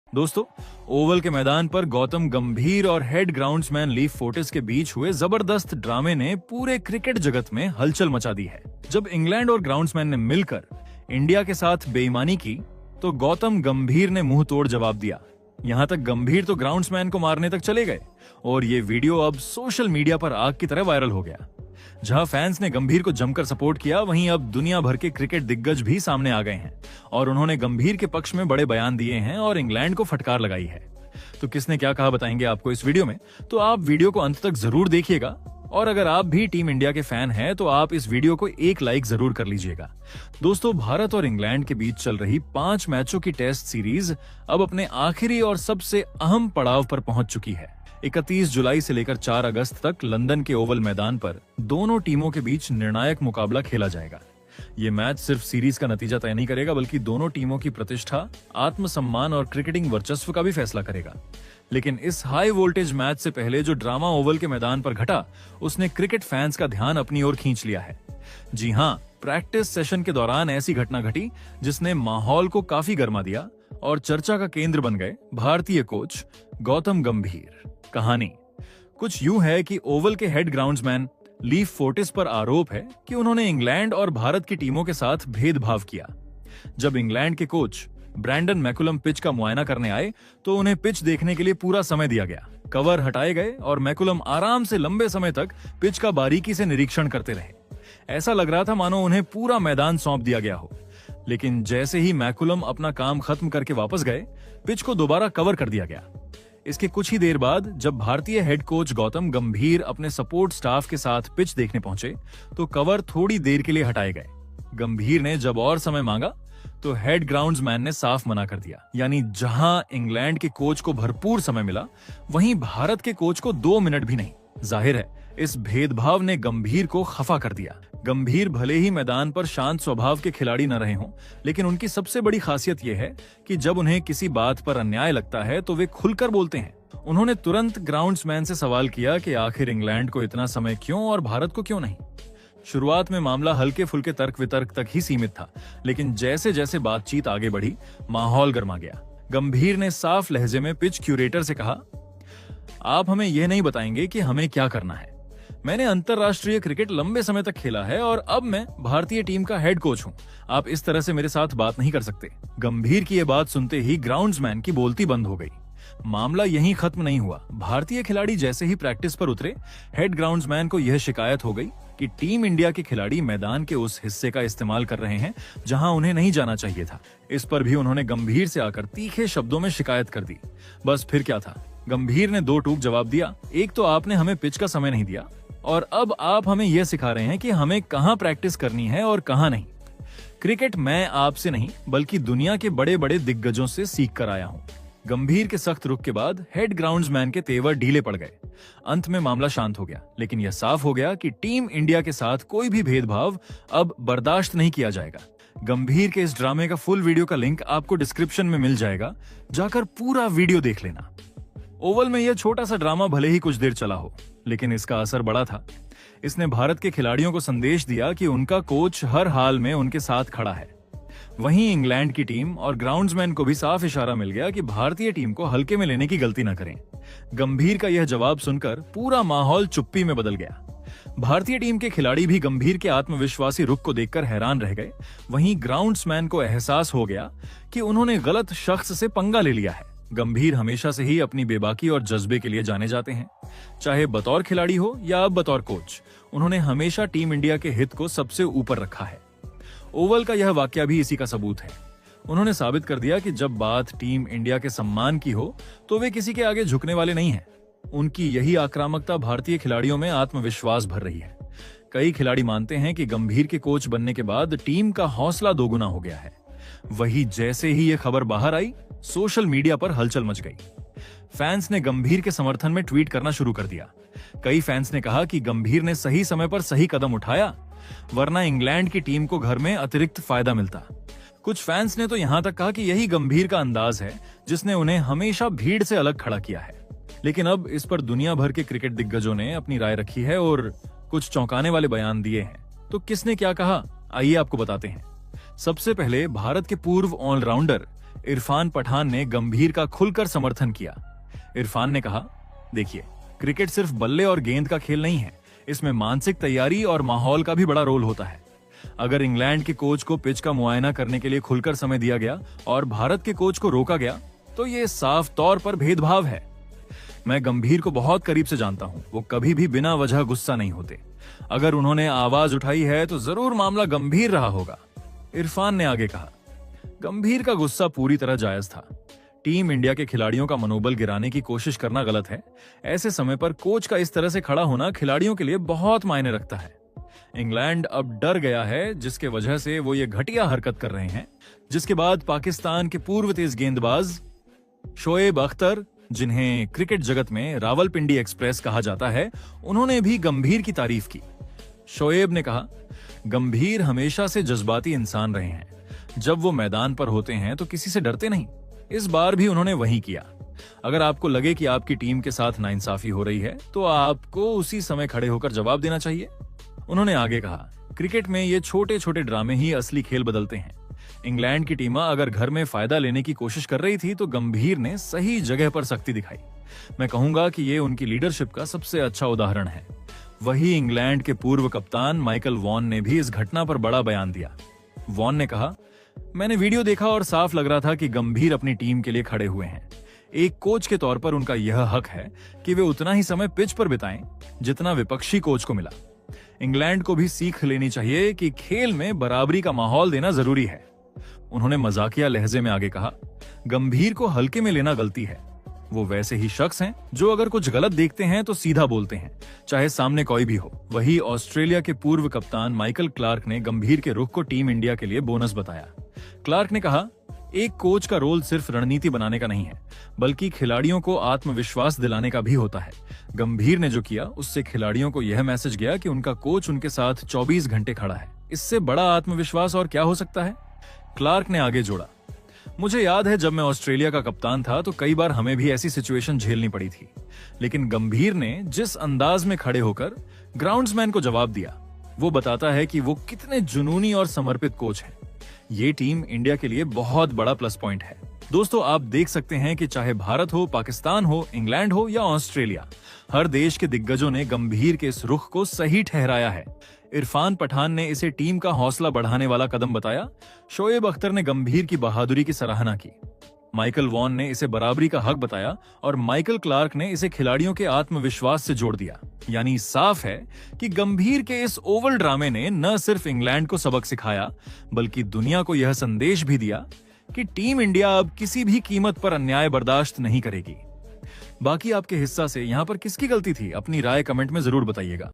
दोस्तों, ओवल के मैदान पर गौतम गंभीर और हेड ग्राउंड्समैन लीफ फोर्टिस के बीच हुए जबरदस्त ड्रामे ने पूरे क्रिकेट जगत में हलचल मचा दी है। जब इंग्लैंड और ग्राउंड्समैन ने मिलकर इंडिया के साथ बेईमानी की, तो गौतम गंभीर ने मुंह तोड़ जवाब दिया। यहाँ तक गंभीर तो ग्राउंड्समैन को मारने तक चले गए और ये वीडियो अब सोशल मीडिया पर आग की तरह वायरल हो गया। जहां फैंस ने गंभीर को जमकर सपोर्ट किया, वहीं अब दुनिया भर के क्रिकेट दिग्गज भी सामने आ गए हैं और उन्होंने गंभीर के पक्ष में बड़े बयान दिए हैं और इंग्लैंड को फटकार लगाई है। तो किसने क्या कहा बताएंगे आपको इस वीडियो में, तो आप वीडियो को अंत तक जरूर देखिएगा। और अगर आप भी टीम इंडिया के फैन हैं तो आप इस वीडियो को एक लाइक जरूर कर लीजिएगा। दोस्तों, भारत और इंग्लैंड के बीच चल रही 5 मैचों की टेस्ट सीरीज अब अपने आखिरी और सबसे अहम पड़ाव पर पहुंच चुकी है। 31 जुलाई से लेकर 4 अगस्त तक लंदन के ओवल मैदान पर दोनों टीमों के बीच निर्णायक मुकाबला खेला जाएगा। ये मैच सिर्फ सीरीज का नतीजा तय नहीं करेगा, बल्कि दोनों टीमों की प्रतिष्ठा, आत्मसम्मान और क्रिकेटिंग वर्चस्व का भी फैसला करेगा। लेकिन इस हाई वोल्टेज मैच से पहले जो ड्रामा ओवल के मैदान पर घटा, उसने क्रिकेट फैंस का ध्यान अपनी ओर खींच लिया है। जी हाँ, प्रैक्टिस सेशन के दौरान ऐसी घटना घटी जिसने माहौल को काफी गर्मा दिया और चर्चा का केंद्र बन गए भारतीय कोच गौतम गंभीर। कहानी कुछ यूं है कि ओवल के हेड ग्राउंड्समैन लीफ फोर्टिस पर आरोप है कि उन्होंने इंग्लैंड और भारत की टीमों के साथ भेदभाव किया। जब इंग्लैंड के कोच ब्रैंडन मैकुलम पिच का मुआयना करने आए तो उन्हें पिच देखने के लिए पूरा समय दिया गया। कवर हटाए गए और मैकुलम आराम से लंबे समय तक पिच का बारीकी से निरीक्षण करते रहे। ऐसा लग रहा था मानो उन्हें पूरा मैदान सौंप दिया गया हो। लेकिन जैसे ही मैकुलम अपना काम खत्म करके वापस गए, पिच को दोबारा कवर कर दिया गया। इसके कुछ ही देर बाद जब भारतीय हेड कोच गौतम गंभीर अपने सपोर्ट स्टाफ के साथ पिच देखने पहुंचे, तो कवर थोड़ी देर के लिए हटाए गए। गंभीर ने जब और समय मांगा तो हेड ग्राउंड्समैन ने साफ मना कर दिया। यानी जहां इंग्लैंड के कोच को भरपूर समय मिला, वहीं भारत के कोच को 2 मिनट भी नहीं। जाहिर है, इस भेदभाव ने गंभीर को खफा कर दिया। गंभीर भले ही मैदान पर शांत स्वभाव के खिलाड़ी न रहे हों, लेकिन उनकी सबसे बड़ी खासियत यह है कि जब उन्हें किसी बात पर अन्याय लगता है तो वे खुलकर बोलते हैं। उन्होंने तुरंत ग्राउंड्समैन से सवाल किया कि आखिर इंग्लैंड को इतना समय क्यों और भारत को क्यों नहीं। शुरुआत में मामला हल्के फुल्के तर्क वितर्क तक ही सीमित था, लेकिन जैसे जैसे बातचीत आगे बढ़ी, माहौल गर्मा गया। गंभीर ने साफ लहजे में पिच क्यूरेटर से कहा, आप हमें यह नहीं बताएंगे कि हमें क्या करना है। मैंने अंतरराष्ट्रीय क्रिकेट लंबे समय तक खेला है और अब मैं भारतीय टीम का हेड कोच हूं। आप इस तरह से मेरे साथ बात नहीं कर सकते। गंभीर की यह बात सुनते ही ग्राउंड्समैन की बोलती बंद हो गई। मामला यहीं खत्म नहीं हुआ। भारतीय खिलाड़ी जैसे ही प्रैक्टिस पर उतरे, हेड ग्राउंड्समैन को यह शिकायत हो गई कि टीम इंडिया के खिलाड़ी मैदान के उस हिस्से का इस्तेमाल कर रहे हैं जहां उन्हें नहीं जाना चाहिए था। इस पर भी उन्होंने गंभीर से आकर तीखे शब्दों में शिकायत कर दी। बस फिर क्या था, गंभीर ने 2 टूक जवाब दिया। एक तो आपने हमें पिच का समय नहीं दिया और अब आप हमें यह सिखा रहे हैं कि हमें कहां प्रैक्टिस करनी है और कहां नहीं। क्रिकेट मैं आपसे नहीं बल्कि दुनिया के बड़े बड़े दिग्गजों से सीख कर आया हूं। गंभीर के सख्त रुख के बाद हेड ग्राउंड्समैन के तेवर ढीले पड़ गए। अंत में मामला शांत हो गया, लेकिन यह साफ हो गया कि टीम इंडिया के साथ कोई भी भेदभाव अब बर्दाश्त नहीं किया जाएगा। गंभीर के इस ड्रामे का फुल वीडियो का लिंक आपको डिस्क्रिप्शन में मिल जाएगा, जाकर पूरा वीडियो देख लेना। ओवल में यह छोटा सा ड्रामा भले ही कुछ देर चला हो, लेकिन इसका असर बड़ा था। इसने भारत के खिलाड़ियों को संदेश दिया कि उनका कोच हर हाल में उनके साथ खड़ा है। वहीं इंग्लैंड की टीम और ग्राउंड्समैन को भी साफ इशारा मिल गया कि भारतीय टीम को हल्के में लेने की गलती न करें। गंभीर का यह जवाब सुनकर पूरा माहौल चुप्पी में बदल गया। भारतीय टीम के खिलाड़ी भी गंभीर के आत्मविश्वासी रुख को देखकर हैरान रह गए। वहीं ग्राउंड्समैन को एहसास हो गया कि उन्होंने गलत शख्स से पंगा ले लिया है। गंभीर हमेशा से ही अपनी बेबाकी और जज्बे के लिए जाने जाते हैं। चाहे बतौर खिलाड़ी हो या अब बतौर कोच, उन्होंने हमेशा टीम इंडिया के हित को सबसे ऊपर रखा है। ओवल का यह वाकया भी इसी का सबूत है। उन्होंने साबित कर दिया कि जब बात टीम इंडिया के सम्मान की हो तो वे किसी के आगे झुकने वाले नहीं हैं। उनकी यही आक्रामकता भारतीय खिलाड़ियों में आत्मविश्वास भर रही है। कई खिलाड़ी मानते हैं कि गंभीर के कोच बनने के बाद टीम का हौसला दोगुना हो गया है। वही जैसे ही यह खबर बाहर आई, सोशल मीडिया पर हलचल मच गई। फैंस ने गंभीर के समर्थन में ट्वीट करना शुरू कर दिया। कई फैंस ने कहा कि गंभीर ने सही समय पर सही कदम उठाया, वरना इंग्लैंड की टीम को घर में अतिरिक्त फायदा मिलता। कुछ फैंस ने तो यहां तक कहा कि यही गंभीर का अंदाज है जिसने उन्हें हमेशा भीड़ से अलग खड़ा किया है। लेकिन अब इस पर दुनिया भर के क्रिकेट दिग्गजों ने अपनी राय रखी है और कुछ चौंकाने वाले बयान दिए हैं। तो किसने क्या कहा, आइए आपको बताते हैं। सबसे पहले भारत के पूर्व ऑलराउंडर इरफान पठान ने गंभीर का खुलकर समर्थन किया। इरफान ने कहा, देखिए, क्रिकेट सिर्फ बल्ले और गेंद का खेल नहीं है, इसमें मानसिक तैयारी और माहौल का भी बड़ा रोल होता है। अगर इंग्लैंड के कोच को पिच का मुआयना करने के लिए खुलकर समय दिया गया और भारत के कोच को रोका गया, तो ये साफ तौर पर भेदभाव है। मैं गंभीर को बहुत करीब से जानता हूं, वो कभी भी बिना वजह गुस्सा नहीं होते। अगर उन्होंने आवाज उठाई है तो जरूर मामला गंभीर रहा होगा। इरफान ने आगे कहा, गंभीर का गुस्सा पूरी तरह जायज था। टीम इंडिया के खिलाड़ियों का मनोबल गिराने की कोशिश करना गलत है। ऐसे समय पर कोच का इस तरह से खड़ा होना खिलाड़ियों के लिए बहुत मायने रखता है। इंग्लैंड अब डर गया है, जिसके वजह से वो ये घटिया हरकत कर रहे हैं, जिसके बाद पाकिस्तान के पूर्व तेज गेंदबाज शोएब अख्तर, जिन्हें क्रिकेट जगत में रावलपिंडी एक्सप्रेस कहा जाता है, उन्होंने भी गंभीर की तारीफ की। शोएब ने कहा, गंभीर हमेशा से जज्बाती इंसान रहे हैं। जब वो मैदान पर होते हैं तो किसी से डरते नहीं। इस बार भी उन्होंने वही किया। अगर आपको लगे कि आपकी टीम के साथ नाइंसाफी हो रही है तो आपको उसी समय खड़े होकर जवाब देना चाहिए। उन्होंने आगे कहा, क्रिकेट में ये छोटे छोटे ड्रामे ही असली खेल बदलते हैं। इंग्लैंड की टीम अगर घर में फायदा लेने की कोशिश कर रही थी तो गंभीर ने सही जगह पर सख्ती दिखाई। मैं कहूंगा कि ये उनकी लीडरशिप का सबसे अच्छा उदाहरण है। वही इंग्लैंड के पूर्व कप्तान माइकल वॉन ने भी इस घटना पर बड़ा बयान दिया। वॉन ने कहा, मैंने वीडियो देखा और साफ लग रहा था कि गंभीर अपनी टीम के लिए खड़े हुए हैं। एक कोच के तौर पर उनका यह हक है कि वे उतना ही समय पिच पर बिताएं जितना विपक्षी कोच को मिला। इंग्लैंड को भी सीख लेनी चाहिए कि खेल में बराबरी का माहौल देना जरूरी है। उन्होंने मजाकिया लहजे में आगे कहा, गंभीर को हल्के में लेना गलती है। वो वैसे ही शख्स हैं जो अगर कुछ गलत देखते हैं तो सीधा बोलते हैं, चाहे सामने कोई भी हो। वही ऑस्ट्रेलिया के पूर्व कप्तान माइकल क्लार्क ने गंभीर के रुख को टीम इंडिया के लिए बोनस बताया। क्लार्क ने कहा, एक कोच का रोल सिर्फ रणनीति बनाने का नहीं है, बल्कि खिलाड़ियों को आत्मविश्वास दिलाने का भी होता है। गंभीर ने जो किया उससे खिलाड़ियों को यह मैसेज गया कि उनका कोच उनके साथ 24 घंटे खड़ा है। इससे बड़ा आत्मविश्वास और क्या हो सकता है? क्लार्क ने आगे जोड़ा, मुझे याद है जब मैं ऑस्ट्रेलिया का कप्तान था तो कई बार हमें भी ऐसी सिचुएशन झेलनी पड़ी थी, लेकिन गंभीर ने जिस अंदाज में खड़े होकर ग्राउंड्समैन को जवाब दिया, वो बताता है कि वो कितने जुनूनी और समर्पित कोच हैं। ये टीम इंडिया के लिए बहुत बड़ा प्लस पॉइंट है। दोस्तों, आप देख सकते हैं कि चाहे भारत हो, पाकिस्तान हो, इंग्लैंड हो या ऑस्ट्रेलिया, हर देश के दिग्गजों ने गंभीर के इस रुख को सही ठहराया है। इरफान पठान ने इसे टीम का हौसला बढ़ाने वाला कदम बताया। शोएब अख्तर ने गंभीर की बहादुरी की सराहना की। माइकल वॉन ने इसे बराबरी का हक बताया और माइकल क्लार्क ने इसे खिलाड़ियों के आत्मविश्वास से जोड़ दिया। यानी साफ है कि गंभीर के इस ओवल ड्रामे ने न सिर्फ इंग्लैंड को सबक सिखाया, बल्कि दुनिया को यह संदेश भी दिया कि टीम इंडिया अब किसी भी कीमत पर अन्याय बर्दाश्त नहीं करेगी। बाकी आपके हिस्सा से यहाँ पर किसकी गलती थी? अपनी राय कमेंट में जरूर बताइएगा।